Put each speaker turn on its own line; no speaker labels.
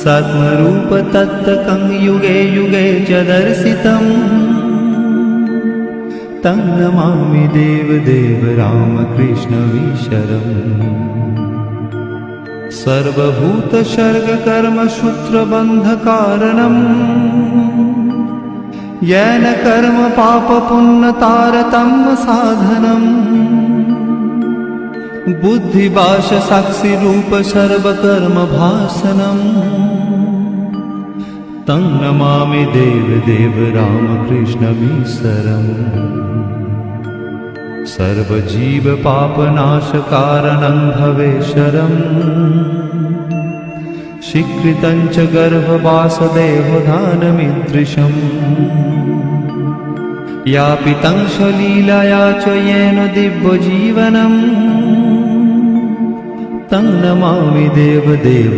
सात्मरूप तत्तकं युगे युगे च दर्शितम् तं नमामि देवदेव रामकृष्णवीशरम् सर्वभूतसर्गकर्मसूत्रबन्धकारणम् येन कर्म पापपुण्यतारतम्य साधनम् बुद्धिभाषसाक्षिरूप सर्वकर्मभासनम् तं नमामि देवदेव रामकृष्णमीश्वरम् सर्वजीवपापनाशकारणं भवेश्वरम् स्वीकृतं च गर्भवासदेवदानमीदृशम् यापितं स्वलीलया च येन दिव्यजीवनम् तं नमामि देवदेव